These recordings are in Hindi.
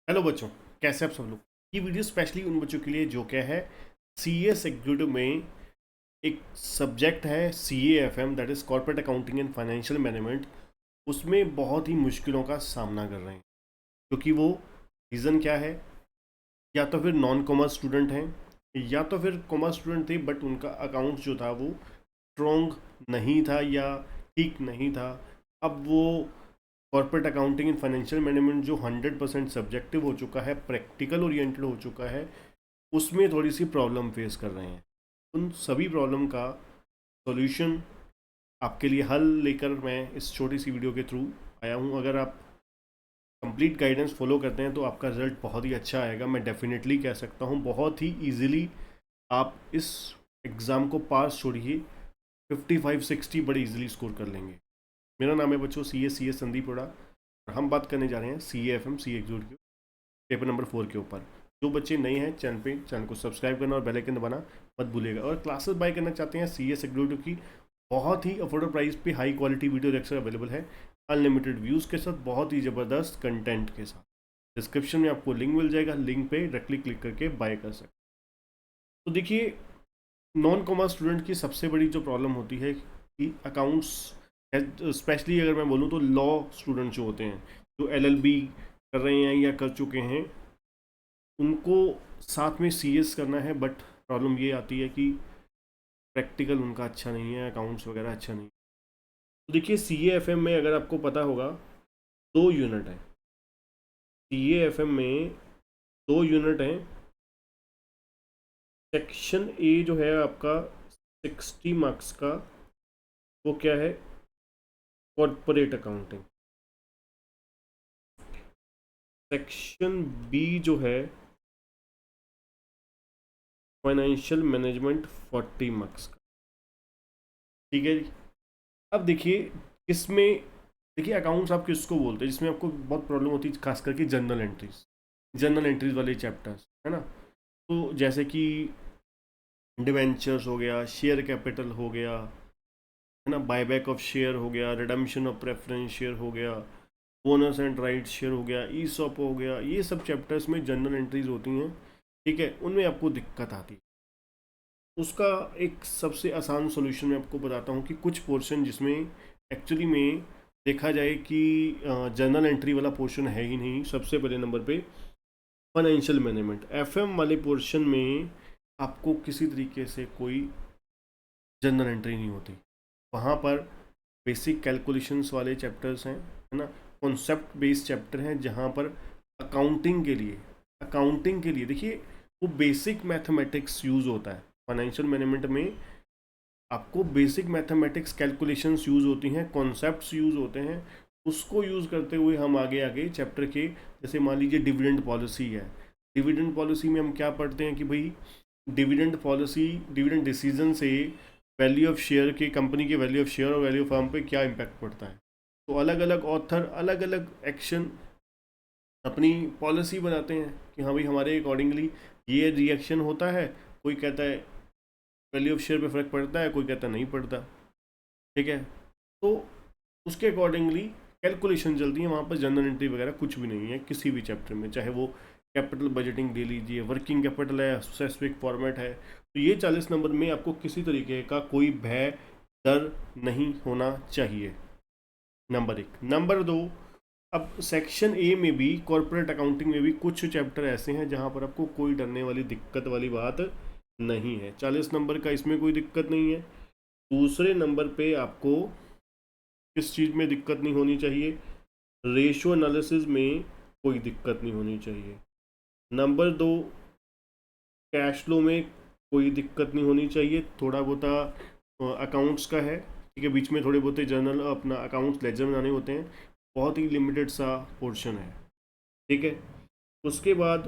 हेलो बच्चों, कैसे आप सब लोग। ये वीडियो स्पेशली उन बच्चों के लिए जो क्या है सीएस एग्जीक्यूटिव में एक सब्जेक्ट है CAFM, that is corporate accounting and financial management. उसमें बहुत ही मुश्किलों का सामना कर रहे हैं क्योंकि वो रीज़न क्या है, या तो फिर नॉन कॉमर्स स्टूडेंट हैं या तो फिर कॉमर्स स्टूडेंट थे बट उनका अकाउंट जो था वो स्ट्रॉन्ग नहीं था या ठीक नहीं था। अब वो corporate accounting and financial management जो 100% सब्जेक्टिव हो चुका है, प्रैक्टिकल ओरिएंटेड हो चुका है, उसमें थोड़ी सी प्रॉब्लम फेस कर रहे हैं। उन सभी प्रॉब्लम का सॉल्यूशन आपके लिए हल लेकर मैं इस छोटी सी वीडियो के थ्रू आया हूँ। अगर आप कंप्लीट गाइडेंस फॉलो करते हैं तो आपका रिजल्ट बहुत ही अच्छा आएगा। मैं डेफिनेटली कह सकता हूँ बहुत ही ईजिली आप इस एग्ज़ाम को पास छोड़िए 55-60 बड़े इजीली स्कोर कर लेंगे। मेरा नाम है बच्चों CS संदीप रोड़ा और हम बात करने जा रहे हैं CAFM सी एग्जीक्यूटिव पेपर नंबर 4 के ऊपर। जो बच्चे नए हैं चैनल को सब्सक्राइब करना और बेल आइकन दबाना मत भूलिएगा। और क्लासेस बाय करना चाहते हैं CS एग्जीक्यूटिव की, बहुत ही अफोर्डेबल प्राइस पे high quality video lecture available है, अनलिमिटेड व्यूज़ के साथ, बहुत ही ज़बरदस्त कंटेंट के साथ। डिस्क्रिप्शन में आपको लिंक मिल जाएगा, लिंक पे डायरेक्टली क्लिक करके बाय कर सकते। तो देखिए, नॉन कॉमर्स स्टूडेंट की सबसे बड़ी जो प्रॉब्लम होती है कि अकाउंट्स, स्पेशली अगर मैं बोलूँ तो लॉ स्टूडेंट जो होते हैं, जो LLB कर रहे हैं या कर चुके हैं, उनको साथ में CS करना है। बट प्रॉब्लम ये आती है कि प्रैक्टिकल उनका अच्छा नहीं है, अकाउंट्स वगैरह अच्छा नहीं है। तो देखिए, CAFM में अगर आपको पता होगा 2 यूनिट है। CAFM में 2 यूनिट हैं। सेक्शन A जो है आपका 60 मार्क्स का, वो क्या है, कॉर्पोरेट अकाउंटिंग। सेक्शन B जो है फाइनेंशियल मैनेजमेंट 40 मार्क्स का। ठीक है जी। अब देखिए, इसमें देखिए अकाउंट्स आप किसको बोलते हैं जिसमें आपको बहुत प्रॉब्लम होती है, खास करके जनरल एंट्रीज वाले चैप्टर्स, है ना। तो जैसे कि डिवेंचर्स हो गया, शेयर कैपिटल हो गया, है ना, बायबैक ऑफ शेयर हो गया, रिडम्पशन ऑफ प्रेफरेंस शेयर हो गया, बोनस एंड राइट शेयर हो गया, ESOP हो गया, ये सब चैप्टर्स में जनरल एंट्रीज होती हैं। ठीक है, उनमें आपको दिक्कत आती है। उसका एक सबसे आसान सॉल्यूशन मैं आपको बताता हूँ कि कुछ पोर्शन जिसमें एक्चुअली में देखा जाए कि जनरल एंट्री वाला पोर्शन है ही नहीं। सबसे पहले नंबर पे फाइनेंशियल मैनेजमेंट FM वाले पोर्शन में आपको किसी तरीके से कोई जनरल एंट्री नहीं होती। वहाँ पर बेसिक कैलकुलेशंस वाले चैप्टर्स हैं, है ना, कॉन्सेप्ट बेस्ड चैप्टर हैं, जहाँ पर अकाउंटिंग के लिए देखिए वो बेसिक मैथमेटिक्स यूज़ होता है। फाइनेंशियल मैनेजमेंट में आपको बेसिक मैथमेटिक्स कैलकुलेशंस यूज़ होती हैं, कॉन्सेप्ट्स यूज़ होते हैं। उसको यूज़ करते हुए हम आगे आगे चैप्टर के, जैसे मान लीजिए डिविडेंड पॉलिसी है। डिविडेंड पॉलिसी में हम क्या पढ़ते हैं कि भाई डिविडेंड पॉलिसी, डिविडेंड डिसीजन से वैल्यू ऑफ शेयर के, कंपनी के वैल्यू ऑफ शेयर और वैल्यू ऑफ फर्म पे क्या इम्पैक्ट पड़ता है। तो अलग अलग ऑथर अलग अलग एक्शन अपनी पॉलिसी बनाते हैं कि हाँ भाई हमारे अकॉर्डिंगली ये रिएक्शन होता है। कोई कहता है वैल्यू ऑफ शेयर पे फ़र्क पड़ता है, कोई कहता नहीं पड़ता। ठीक है, तो उसके अकॉर्डिंगली कैलकुलेशन चलती है। वहाँ पर जनरल एंट्री वगैरह कुछ भी नहीं है किसी भी चैप्टर में, चाहे वो कैपिटल बजटिंग ले लीजिए, वर्किंग कैपिटल है, स्पेसिफिक फॉर्मेट है। तो ये 40 नंबर में आपको किसी तरीके का कोई भय, डर नहीं होना चाहिए, नंबर 1। नंबर 2, अब सेक्शन A में भी, कॉर्पोरेट अकाउंटिंग में भी कुछ चैप्टर ऐसे हैं जहाँ पर आपको कोई डरने वाली, दिक्कत वाली बात नहीं है। 40 नंबर का इसमें कोई दिक्कत नहीं है। दूसरे नंबर पे आपको किस चीज़ में दिक्कत नहीं होनी चाहिए, रेशो एनालिसिस में कोई दिक्कत नहीं होनी चाहिए। नंबर 2, कैश फ्लो में कोई दिक्कत नहीं होनी चाहिए। थोड़ा बहुत अकाउंट्स का है, ठीक है, बीच में थोड़े बहुत जर्नल अपना अकाउंट्स लेजर बनाने होते हैं, बहुत ही लिमिटेड सा पोर्शन है। ठीक है, उसके बाद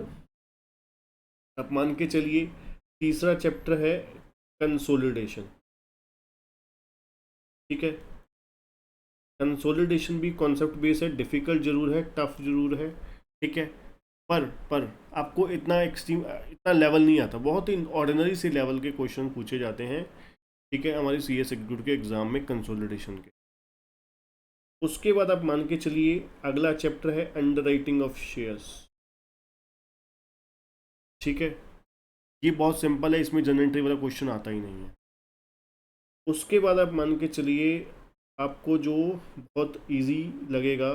आप मान के चलिए तीसरा चैप्टर है कंसोलिडेशन। ठीक है, कंसोलिडेशन भी कॉन्सेप्ट बेस है, डिफ़िकल्ट जरूर है, टफ जरूर है। ठीक है, पर आपको इतना एक्सट्रीम, इतना लेवल नहीं आता, बहुत ही ऑर्डिनरी से लेवल के क्वेश्चन पूछे जाते हैं। ठीक है, हमारे CS एग्जीक्यूटिव के एग्जाम में कंसोलिडेशन के। उसके बाद आप मान के चलिए अगला चैप्टर है अंडर राइटिंग ऑफ शेयर्स। ठीक है, ये बहुत सिंपल है, इसमें जनरल एंट्री वाला क्वेश्चन आता ही नहीं है। उसके बाद आप मान के चलिए आपको जो बहुत इजी लगेगा,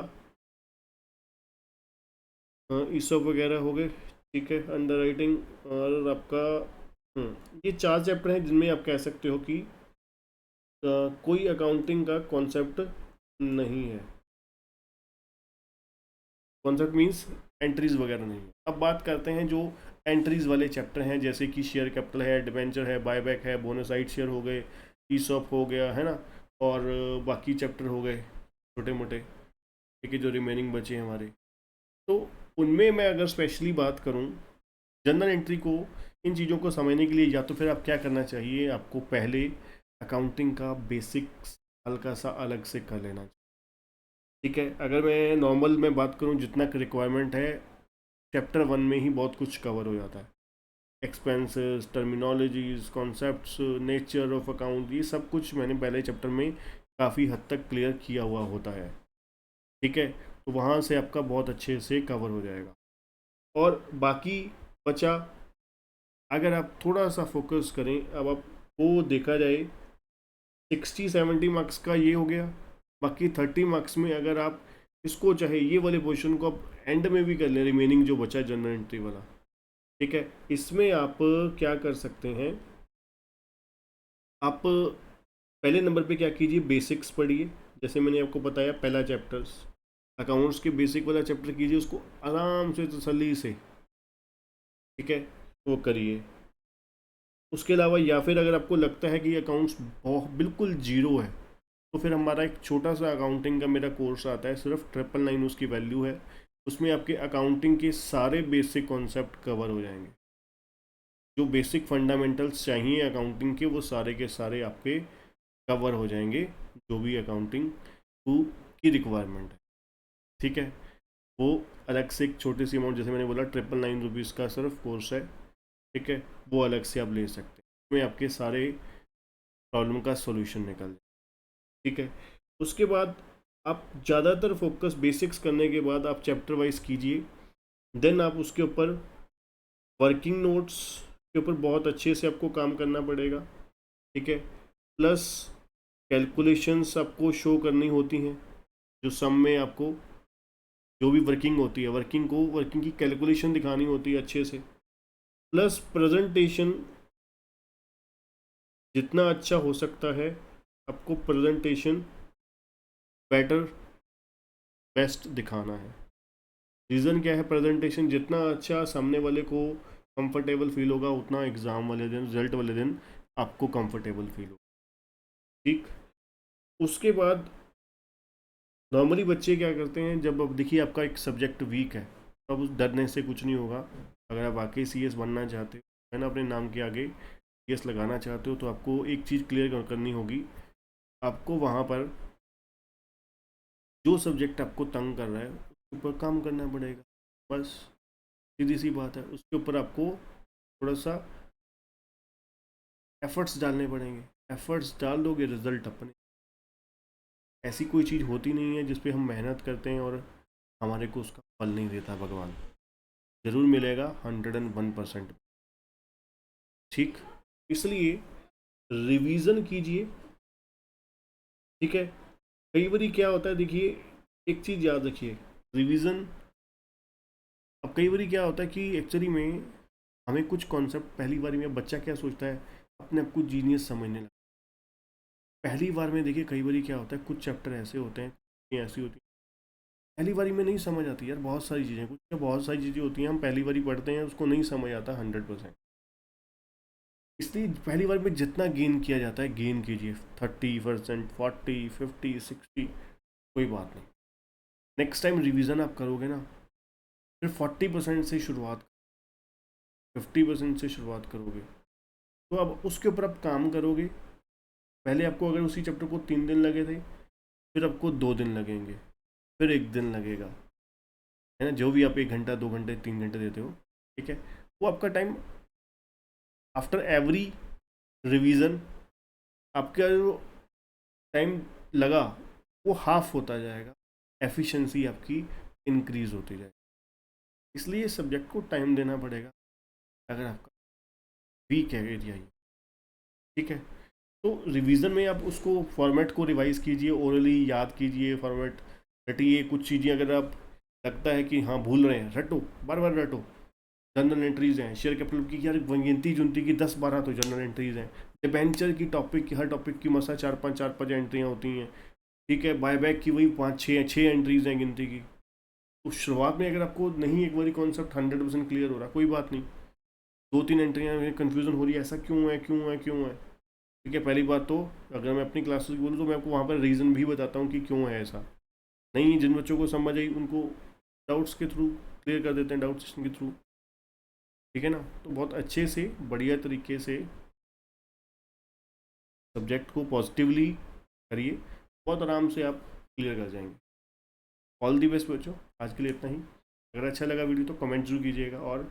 ई सब वगैरह हो गए, ठीक है, अंडर राइटिंग, और आपका ये 4 चैप्टर हैं जिनमें आप कह सकते हो कि कोई अकाउंटिंग का कॉन्सेप्ट नहीं है। कॉन्सेप्ट मीन्स एंट्रीज वगैरह नहीं है। अब बात करते हैं जो एंट्रीज वाले चैप्टर हैं, जैसे कि शेयर कैपिटल है, डिबेंचर है, बायबैक है, बोनसाइड शेयर हो गए, ईसॉप हो गया, है ना, और बाकी चैप्टर हो गए छोटे मोटे, ठीक है, जो रिमेनिंग बचे हैं हमारे। तो उनमें मैं अगर स्पेशली बात करूं जनरल एंट्री को, इन चीज़ों को समझने के लिए या तो फिर आप क्या करना चाहिए, आपको पहले अकाउंटिंग का बेसिक्स हल्का सा अलग से कर लेना चाहिए। ठीक है, अगर मैं नॉर्मल में बात करूं जितना रिक्वायरमेंट है, चैप्टर 1 में ही बहुत कुछ कवर हो जाता है। Expenses, terminologies, concepts, nature of account, ये सब कुछ मैंने पहले चैप्टर में काफ़ी हद तक क्लियर किया हुआ होता है। ठीक है, तो वहाँ से आपका बहुत अच्छे से कवर हो जाएगा। और बाकी बचा, अगर आप थोड़ा सा फोकस करें, अब आपको देखा जाए 60-70 मार्क्स का ये हो गया, बाकी 30 मार्क्स में अगर आप इसको चाहे ये वाले पोर्शन को आप एंड में भी कर लें, रिमेनिंग जो बचा जनरल एंट्री वाला, ठीक है, इसमें आप क्या कर सकते हैं, आप पहले नंबर पे क्या कीजिए, बेसिक्स पढ़िए। जैसे मैंने आपको बताया पहला चैप्टर्स अकाउंट्स के बेसिक वाला चैप्टर कीजिए, उसको आराम से तसल्ली से, ठीक है, वो करिए। उसके अलावा या फिर अगर आपको लगता है कि अकाउंट्स बहुत बिल्कुल जीरो है, तो फिर हमारा एक छोटा सा अकाउंटिंग का मेरा कोर्स आता है, सिर्फ 999 उसकी वैल्यू है। उसमें आपके अकाउंटिंग के सारे बेसिक कॉन्सेप्ट कवर हो जाएंगे। जो बेसिक फंडामेंटल्स चाहिए अकाउंटिंग के, वो सारे के सारे आपके कवर हो जाएंगे, जो भी अकाउंटिंग की रिक्वायरमेंट है। ठीक है, वो अलग से एक छोटी सी अमाउंट, जैसे मैंने बोला 999 रुपीज़ का सिर्फ कोर्स है, ठीक है, वो अलग से आप ले सकते हैं, उसमें आपके सारे प्रॉब्लम का सॉल्यूशन निकल जाए। ठीक है, उसके बाद आप ज़्यादातर फोकस बेसिक्स करने के बाद आप चैप्टर वाइज कीजिए, देन आप उसके ऊपर वर्किंग नोट्स के ऊपर बहुत अच्छे से आपको काम करना पड़ेगा। ठीक है, प्लस कैलकुलेशंस आपको शो करनी होती हैं, जो सम में आपको जो भी वर्किंग होती है, वर्किंग की कैलकुलेशन दिखानी होती है अच्छे से, प्लस प्रेजेंटेशन जितना अच्छा हो सकता है आपको प्रेजेंटेशन बेटर बेस्ट दिखाना है। रीज़न क्या है, प्रेजेंटेशन जितना अच्छा सामने वाले को कंफर्टेबल फील होगा, उतना एग्ज़ाम वाले दिन, रिजल्ट वाले दिन आपको कंफर्टेबल फील होगा। ठीक, उसके बाद नॉर्मली बच्चे क्या करते हैं, जब अब देखिए आपका एक सब्जेक्ट वीक है, तो अब उस डरने से कुछ नहीं होगा। अगर आप वाकई सीएस बनना चाहते हो, है ना, अपने नाम के आगे सीएस लगाना चाहते हो, तो आपको एक चीज़ क्लियर करनी होगी, आपको वहाँ पर जो सब्जेक्ट आपको तंग कर रहा है उसके ऊपर काम करना पड़ेगा। बस सीधी सी बात है, उसके ऊपर आपको थोड़ा सा एफर्ट्स डालने पड़ेंगे। एफर्ट्स डाल दोगे, रिजल्ट अपने, ऐसी कोई चीज़ होती नहीं है जिस पे हम मेहनत करते हैं और हमारे को उसका फल नहीं देता भगवान, ज़रूर मिलेगा 101%। ठीक, इसलिए रिवीजन कीजिए। ठीक है, कई बार क्या होता है, देखिए एक चीज़ याद रखिए, रिवीजन, अब कई बार क्या होता है कि एक्चुअली में हमें कुछ कॉन्सेप्ट पहली बार में, बच्चा क्या सोचता है, अपने आप को जीनियस समझने लगता है। पहली बार में देखिए कई बार क्या होता है, कुछ चैप्टर ऐसे होते हैं, ऐसी होती है, पहली बारी में नहीं समझ आती यार, बहुत सारी चीज़ें, कुछ बहुत सारी चीज़ें होती हैं हम पहली बारी पढ़ते हैं, उसको नहीं समझ आता 100%। इसलिए पहली बार में जितना गेन किया जाता है गेन कीजिए, 30%, 40, 50, 60, कोई बात नहीं। नेक्स्ट टाइम रिवीजन आप करोगे ना, फिर 40% से शुरुआत, 50% से शुरुआत करोगे, तो अब उसके ऊपर आप काम करोगे। पहले आपको अगर उसी चैप्टर को 3 दिन लगे थे, फिर आपको 2 दिन लगेंगे, फिर 1 दिन लगेगा, है ना, जो भी आप 1 घंटा 2 घंटे 3 घंटे देते हो, ठीक है, वो आपका टाइम आफ्टर एवरी रिवीजन, आपका जो टाइम लगा वो हाफ होता जाएगा, एफिशिएंसी आपकी इंक्रीज होती जाएगी। इसलिए सब्जेक्ट को टाइम देना पड़ेगा। अगर आपका वीक है एरिया ये, ठीक है। तो रिवीजन में आप उसको फॉर्मेट को रिवाइज कीजिए, ओरली याद कीजिए, फॉर्मेट रटिए। कुछ चीज़ें अगर आप लगता है कि हाँ भूल रहे हैं, रटो, बार बार रटो। जनरल एंट्रीज हैं शेयर कैपिटल की, यार गिनती जुनती की 10-12 तो जनरल एंट्रीज हैं। डिबेंचर की टॉपिक की, हर टॉपिक की मसा 4-5 एंट्रियाँ होती हैं, ठीक है। बायबैक की वही 5-6 एंट्रीज हैं गिनती की। तो शुरुआत में अगर आपको नहीं एक बारी कॉन्सेप्ट 100% क्लियर हो रहा, कोई बात नहीं, 2-3 एंट्रियाँ कन्फ्यूजन हो रही है, ऐसा क्यों है, क्यों है, क्यों है, ठीक है। पहली बात तो अगर मैं अपनी क्लासेस की बोलूँ तो मैं आपको वहाँ पर रीज़न भी बताता हूँ कि क्यों है ऐसा। नहीं, जिन बच्चों को समझ आई उनको डाउट्स के थ्रू क्लियर कर देते हैं, डाउट सेशन के थ्रू, ठीक है ना। तो बहुत अच्छे से बढ़िया तरीके से सब्जेक्ट को पॉजिटिवली करिए, बहुत आराम से आप क्लियर कर जाएंगे। ऑल दी बेस्ट बच्चों, आज के लिए इतना ही। अगर अच्छा लगा वीडियो तो कमेंट जरूर कीजिएगा, और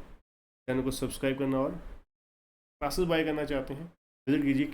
चैनल को सब्सक्राइब करना, और क्लासेस बाय करना चाहते हैं विजिट कीजिए